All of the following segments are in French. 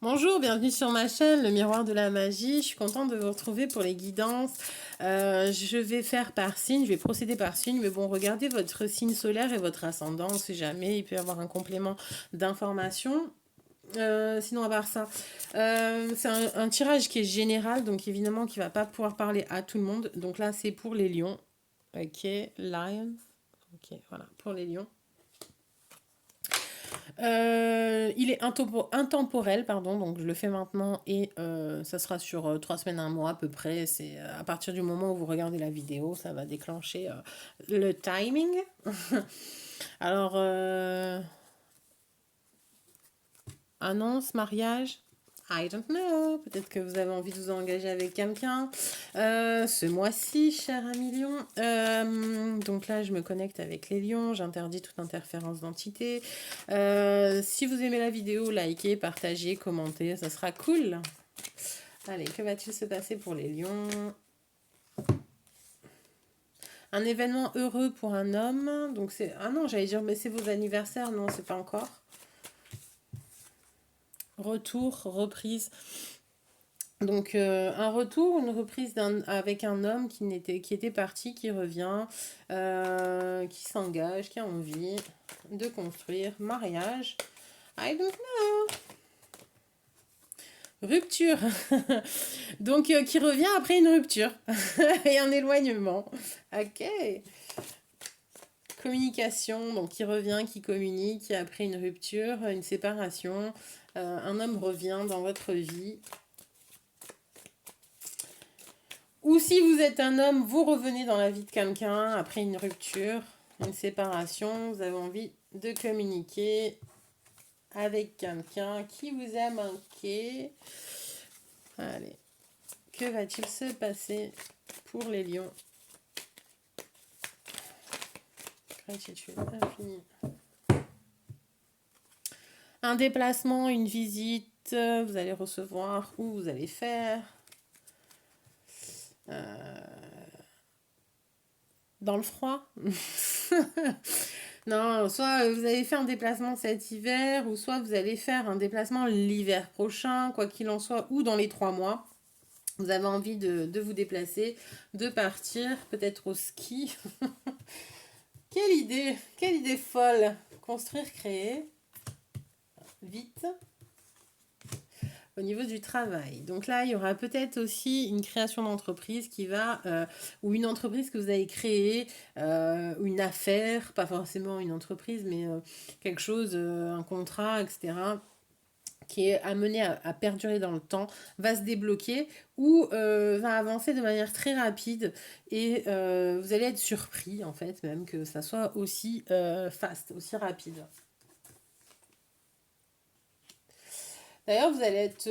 Bonjour, bienvenue sur ma chaîne, le miroir de la magie. Je suis contente de vous retrouver pour les guidances. Je vais faire par signe, je vais procéder par signe, mais bon, regardez votre signe solaire et votre ascendant, on sait jamais, il peut y avoir un complément d'information. Sinon, à part ça, c'est un tirage qui est général, donc évidemment qui va pas pouvoir parler à tout le monde. Donc là, c'est pour les lions. Ok, lion. Ok, voilà, pour les lions. Il est intemporel, pardon, donc je le fais maintenant et ça sera sur 3 semaines, un mois à peu près. C'est à partir du moment où vous regardez la vidéo, ça va déclencher le timing. Alors, annonce, mariage. I don't know. Peut-être que vous avez envie de vous engager avec quelqu'un ce mois-ci, cher ami lion. Donc là, je me connecte avec les lions. J'interdis toute interférence d'entité. Si vous aimez la vidéo, likez, partagez, commentez. Ça sera cool. Allez, que va-t-il se passer pour les lions? Un événement heureux pour un homme. Donc c'est... Ah non, j'allais dire, mais c'est vos anniversaires. Non, c'est pas encore. Retour, reprise. Donc un retour, une reprise avec un homme qui était parti, qui revient, qui s'engage, qui a envie de construire, mariage. I don't know. Rupture. Donc qui revient après une rupture et un éloignement. Ok. Communication, donc qui revient, qui communique après une rupture, une séparation. Un homme revient dans votre vie. Ou si vous êtes un homme, vous revenez dans la vie de quelqu'un après une rupture, une séparation, vous avez envie de communiquer avec quelqu'un qui vous a manqué. Allez, que va-t-il se passer pour les lions? Gratitude infinie. Un déplacement, une visite, vous allez recevoir ou vous allez faire. Dans le froid. Non, soit vous allez faire un déplacement cet hiver, ou soit vous allez faire un déplacement l'hiver prochain, quoi qu'il en soit, ou dans les 3 mois. Vous avez envie de vous déplacer, de partir, peut-être au ski. Quelle idée folle. Construire, créer, vite. Au niveau du travail. Donc là, il y aura peut-être aussi une création d'entreprise qui va, ou une entreprise que vous avez créée, une affaire, pas forcément une entreprise, mais quelque chose, un contrat, etc., qui est amené à perdurer dans le temps, va se débloquer ou va avancer de manière très rapide et vous allez être surpris, en fait, même que ça soit aussi fast, aussi rapide. D'ailleurs, vous allez être...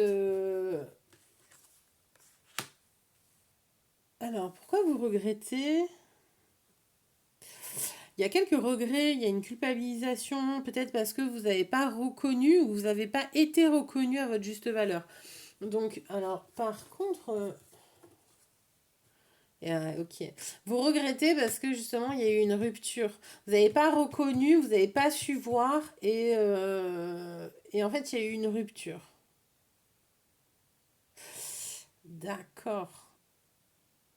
Alors, pourquoi vous regrettez? Il y a quelques regrets, il y a une culpabilisation, peut-être parce que vous n'avez pas reconnu ou vous n'avez pas été reconnu à votre juste valeur. Donc, alors, par contre, ok. Vous regrettez parce que justement, il y a eu une rupture. Vous n'avez pas reconnu, vous n'avez pas su voir et en fait, il y a eu une rupture. D'accord.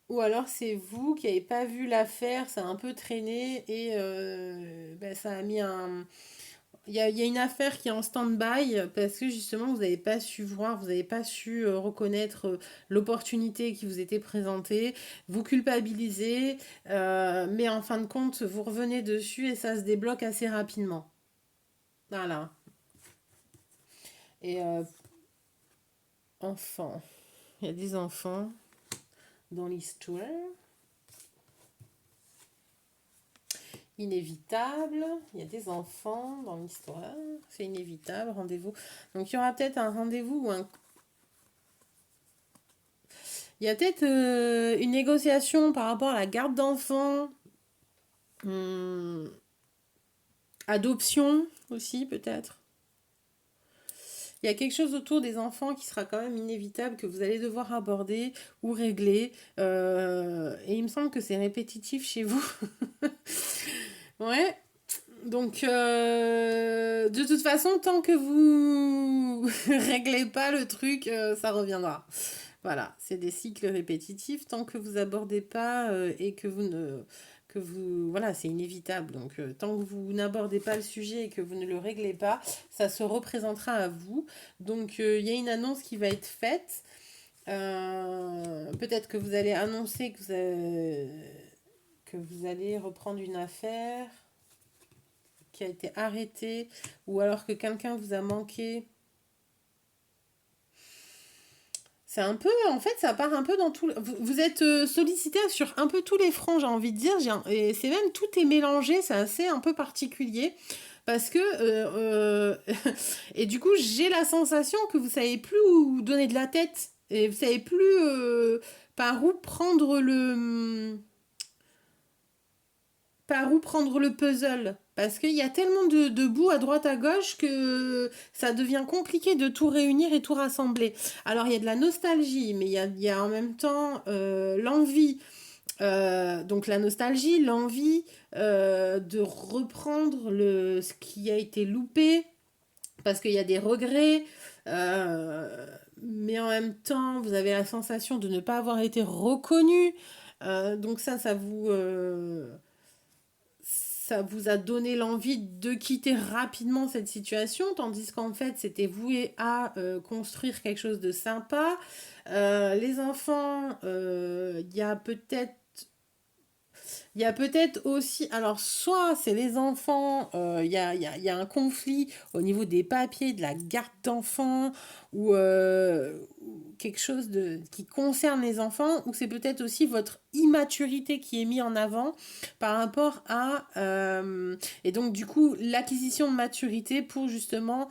Ou alors c'est vous qui n'avez pas vu l'affaire, ça a un peu traîné et ben, ça a mis un... Il y a une affaire qui est en stand-by parce que justement vous n'avez pas su voir, vous n'avez pas su reconnaître l'opportunité qui vous était présentée, vous culpabilisez, mais en fin de compte vous revenez dessus et ça se débloque assez rapidement. Voilà. Et enfants, il y a des enfants dans l'histoire. Inévitable, il y a des enfants dans l'histoire, c'est inévitable, rendez-vous. Donc il y aura peut-être un rendez-vous ou un... Il y a peut-être une négociation par rapport à la garde d'enfants, hum, adoption aussi peut-être. Il y a quelque chose autour des enfants qui sera quand même inévitable, que vous allez devoir aborder ou régler. Et il me semble que c'est répétitif chez vous. Ouais, donc, de toute façon, tant que vous réglez pas le truc, ça reviendra. Voilà, c'est des cycles répétitifs tant que vous abordez pas et que vous ne que vous voilà, c'est inévitable. Donc tant que vous n'abordez pas le sujet et que vous ne le réglez pas, ça se représentera à vous. Donc il y a une annonce qui va être faite. Peut-être que vous allez annoncer que vous allez reprendre une affaire qui a été arrêtée ou alors que quelqu'un vous a manqué. C'est un peu, en fait, ça part un peu dans tout. Vous êtes sollicité sur un peu tous les fronts, j'ai envie de dire. Et c'est même tout est mélangé, c'est assez un peu particulier. Parce que. Et du coup, j'ai la sensation que vous savez plus où donner de la tête. Et vous savez plus par où prendre le. Par où prendre le puzzle. Parce qu'il y a tellement de bouts à droite à gauche que ça devient compliqué de tout réunir et tout rassembler. Alors il y a de la nostalgie, mais il y a en même temps l'envie. Donc la nostalgie, l'envie de reprendre ce qui a été loupé, parce qu'il y a des regrets. Mais en même temps, vous avez la sensation de ne pas avoir été reconnu. Donc ça vous a donné l'envie de quitter rapidement cette situation, tandis qu'en fait, c'était voué à construire quelque chose de sympa. Les enfants, il y a peut-être aussi, alors soit c'est les enfants, il y a un conflit au niveau des papiers, de la garde d'enfants, ou quelque chose qui concerne les enfants, ou c'est peut-être aussi votre immaturité qui est mise en avant par rapport à... et donc du coup, l'acquisition de maturité pour justement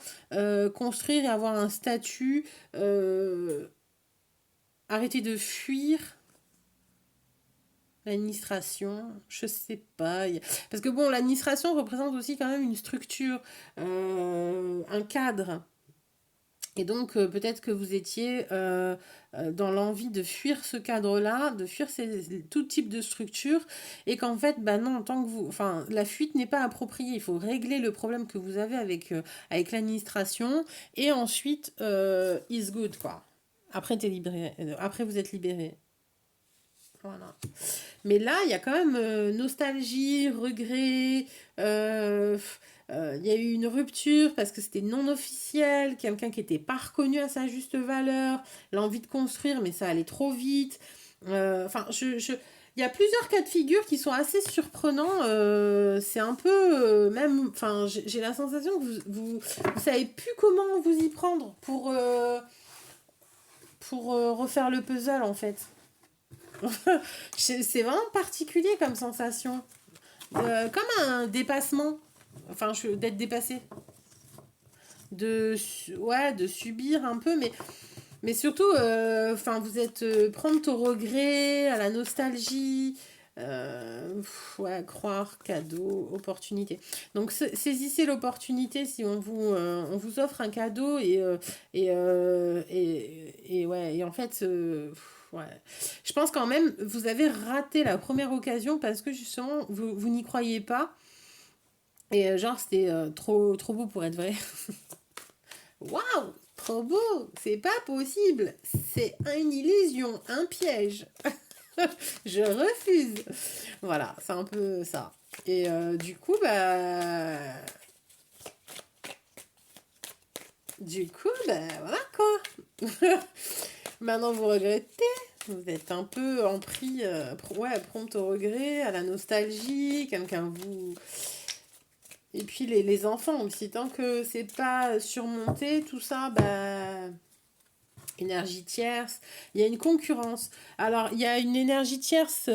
construire et avoir un statut, arrêter de fuir l'administration, je sais pas. Parce que bon, l'administration représente aussi quand même une structure, un cadre. Et donc peut-être que vous étiez dans l'envie de fuir ce cadre-là, de fuir tout type de structure, et qu'en fait, bah non, tant que vous, enfin, la fuite n'est pas appropriée. Il faut régler le problème que vous avez avec l'administration, et ensuite, is good quoi. Après, t'es libéré. Après, vous êtes libéré. Voilà. Mais là, il y a quand même nostalgie, regret. Il y a eu une rupture parce que c'était non officiel, quelqu'un qui n'était pas reconnu à sa juste valeur, l'envie de construire, mais ça allait trop vite. Enfin, il y a plusieurs cas de figure qui sont assez surprenants. C'est un peu même. Enfin, j'ai la sensation que vous savez plus comment vous y prendre pour refaire le puzzle en fait. C'est vraiment particulier comme sensation. Comme un dépassement. Enfin, d'être dépassé. Ouais, de subir un peu, mais surtout, enfin, vous êtes prompt au regret, à la nostalgie. Ouais, croire, cadeau, opportunité. Donc, saisissez l'opportunité si on vous offre un cadeau et ouais, et en fait, ouais. Je pense quand même, vous avez raté la première occasion parce que justement, vous n'y croyez pas. Et genre, c'était trop beau pour être vrai. Waouh! Trop beau! C'est pas possible! C'est une illusion, un piège. Je refuse. Voilà, c'est un peu ça. Et du coup, bah. Voilà quoi. Maintenant, vous regrettez. Vous êtes un peu en prix, ouais, prompt au regret, à la nostalgie. Quelqu'un vous. Et puis les enfants aussi, tant que c'est pas surmonté, tout ça, bah. Énergie tierce, il y a une concurrence. Alors, il y a une énergie tierce,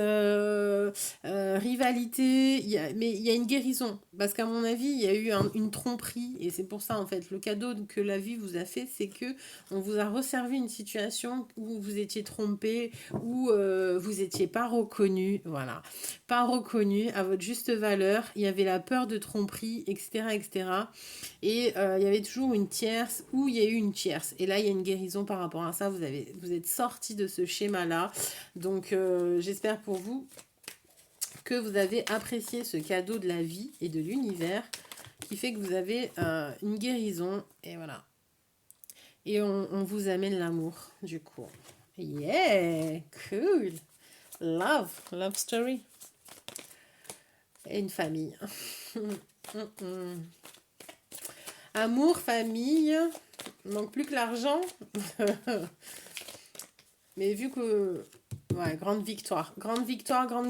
rivalité, mais il y a une guérison. Parce qu'à mon avis, il y a eu une tromperie. Et c'est pour ça, en fait, le cadeau que la vie vous a fait, c'est que on vous a resservi une situation où vous étiez trompé, où vous n'étiez pas reconnu. Voilà. Pas reconnu à votre juste valeur. Il y avait la peur de tromperie, etc. etc. Et il y avait toujours une tierce ou il y a eu une tierce. Et là, il y a une guérison par rapport à ça. Vous êtes sorti de ce schéma-là. Donc, j'espère pour vous que vous avez apprécié ce cadeau de la vie et de l'univers qui fait que vous avez une guérison. Et voilà. Et on vous amène l'amour, du coup. Yeah, cool. Love story. Et une famille. Amour, famille, manque plus que l'argent. Mais vu que... Ouais, grande victoire, grande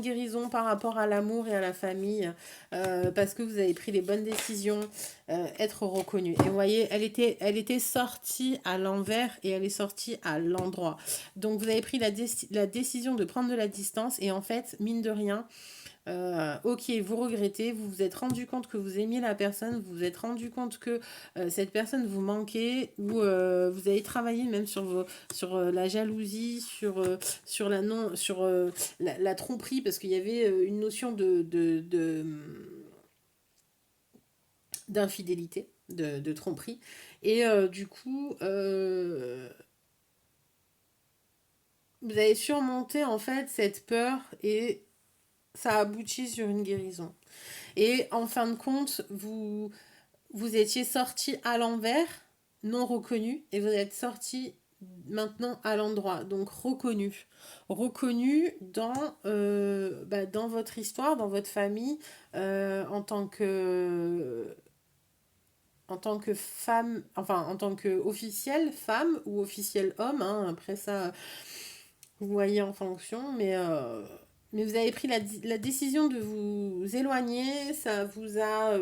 guérison par rapport à l'amour et à la famille, parce que vous avez pris les bonnes décisions, être reconnu. Et vous voyez, elle était sortie à l'envers et elle est sortie à l'endroit. Donc vous avez pris la décision de prendre de la distance et en fait, mine de rien, ok, vous regrettez, vous vous êtes rendu compte que vous aimiez la personne, vous vous êtes rendu compte que cette personne vous manquait, ou vous avez travaillé même sur la jalousie, sur la non, sur la tromperie, parce qu'il y avait une notion d'infidélité, de tromperie, et du coup, vous avez surmonté en fait cette peur et ça aboutit sur une guérison. Et en fin de compte, vous étiez sorti à l'envers, non reconnu, et vous êtes sorti maintenant à l'endroit, donc reconnu. Reconnu dans votre histoire, dans votre famille, en tant que femme, enfin en tant que officielle femme ou officiel homme, hein, après ça, vous voyez en fonction, mais vous avez pris la décision de vous éloigner, ça vous a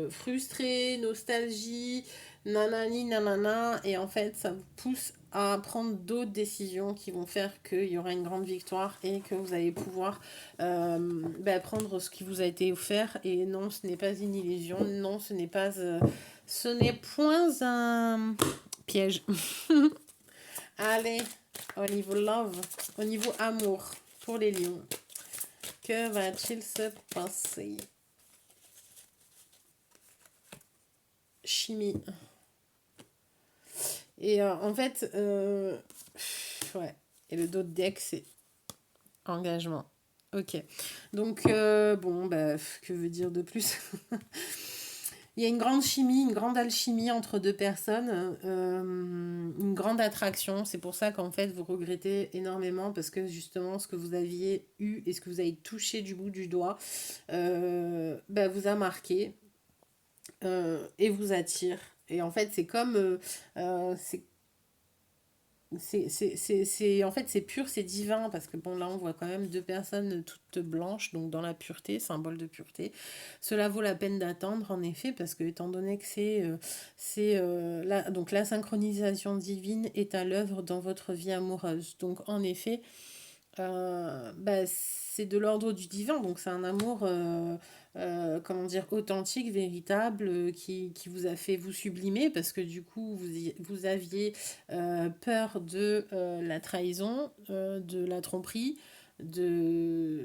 frustré, nostalgie, nanani, nanana, et en fait, ça vous pousse à prendre d'autres décisions qui vont faire qu'il y aura une grande victoire et que vous allez pouvoir prendre ce qui vous a été offert. Et non, ce n'est pas une illusion, non, ce n'est point un piège. Allez, au niveau love, au niveau amour pour les lions, que va-t-il se passer? Chimie. Et en fait, ouais. Et le dos de deck, c'est engagement. Ok. Donc, bon, bah, que veut dire de plus? Il y a une grande chimie, une grande alchimie entre deux personnes, une grande attraction. C'est pour ça qu'en fait, vous regrettez énormément parce que justement, ce que vous aviez eu et ce que vous avez touché du bout du doigt vous a marqué et vous attire. Et en fait, c'est comme... en fait, c'est pur, c'est divin, parce que bon, là, on voit quand même deux personnes toutes blanches, donc dans la pureté, symbole de pureté. Cela vaut la peine d'attendre, en effet, parce que étant donné que donc la synchronisation divine est à l'œuvre dans votre vie amoureuse. Donc, en effet, c'est de l'ordre du divin, donc c'est un amour, comment dire, authentique, véritable, qui vous a fait vous sublimer, parce que du coup, vous aviez peur de la trahison, de la tromperie, du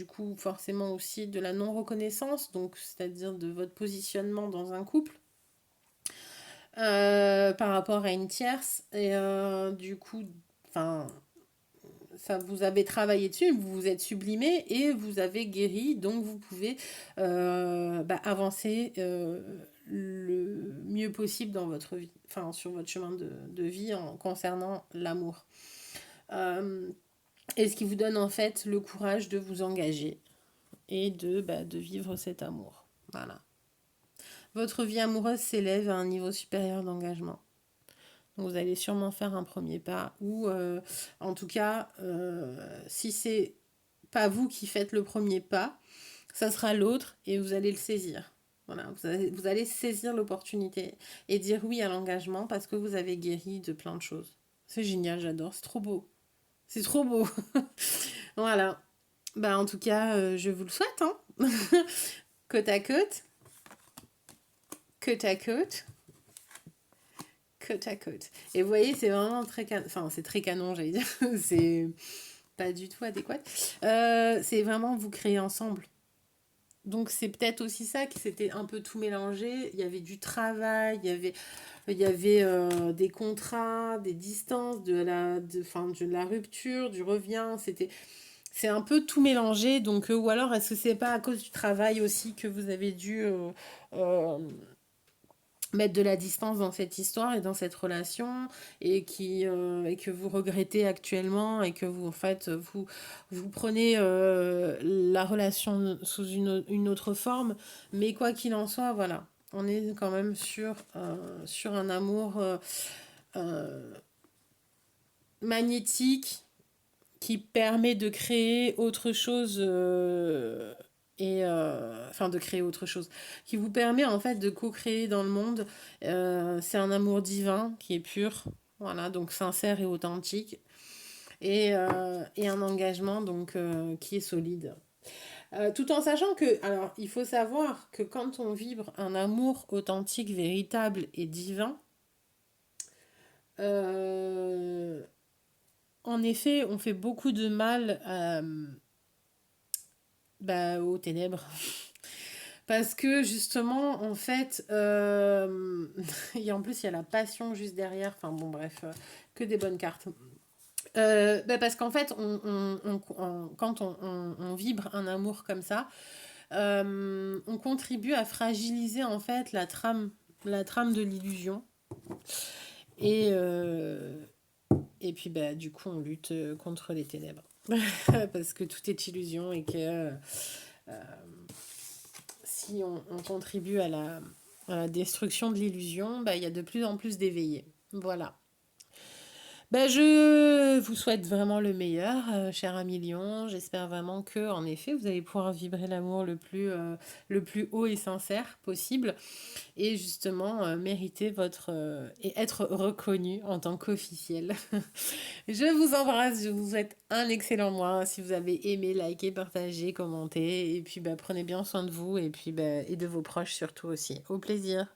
coup, forcément aussi de la non-reconnaissance, donc c'est-à-dire de votre positionnement dans un couple. Par rapport à une tierce, et du coup, enfin, ça vous avez travaillé dessus, vous vous êtes sublimé et vous avez guéri, donc vous pouvez avancer le mieux possible dans votre vie, enfin sur votre chemin de vie en concernant l'amour. Et ce qui vous donne en fait le courage de vous engager et de vivre cet amour. Voilà. Votre vie amoureuse s'élève à un niveau supérieur d'engagement. Vous allez sûrement faire un premier pas ou en tout cas, si c'est pas vous qui faites le premier pas, ça sera l'autre et vous allez le saisir. Voilà, vous allez saisir l'opportunité et dire oui à l'engagement parce que vous avez guéri de plein de choses. C'est génial, j'adore, c'est trop beau. C'est trop beau. Voilà. Bah en tout cas, je vous le souhaite, hein. Côte à côte. Côte à côte. Côte à côte. Et vous voyez, c'est vraiment très canon. Enfin, c'est très canon, j'allais dire. C'est pas du tout adéquat. C'est vraiment vous créer ensemble. Donc c'est peut-être aussi ça qui s'était un peu tout mélangé. Il y avait du travail, il y avait des contrats, des distances, de la rupture, du revient. C'est un peu tout mélangé. Donc ou alors est-ce que c'est pas à cause du travail aussi que vous avez dû mettre de la distance dans cette histoire et dans cette relation et que vous regrettez actuellement et que vous en fait vous prenez la relation sous une autre forme, mais quoi qu'il en soit, voilà, on est quand même sur un amour euh, magnétique qui permet de créer autre chose enfin de créer autre chose qui vous permet en fait de co-créer dans le monde. C'est un amour divin qui est pur, voilà, donc sincère et authentique et un engagement donc qui est solide. Tout en sachant que, alors il faut savoir que quand on vibre un amour authentique, véritable et divin, euh, en effet, on fait beaucoup de mal bah, aux ténèbres. Parce que justement, en fait, et en plus, il y a la passion juste derrière. Enfin bon, bref, que des bonnes cartes. Bah, parce qu'en fait, quand on vibre un amour comme ça, on contribue à fragiliser en fait la trame de l'illusion. Et, et puis, bah, du coup, on lutte contre les ténèbres. Parce que tout est illusion et que si on contribue à la destruction de l'illusion, bah, il y a de plus en plus d'éveillés. Voilà. Ben, je vous souhaite vraiment le meilleur, cher ami Lion. J'espère vraiment que, en effet, vous allez pouvoir vibrer l'amour le plus haut et sincère possible et justement mériter et être reconnu en tant qu'officiel. Je vous embrasse, je vous souhaite un excellent mois. Si vous avez aimé, likez, partagez, commentez et puis bah, prenez bien soin de vous et puis bah, et de vos proches surtout aussi. Au plaisir.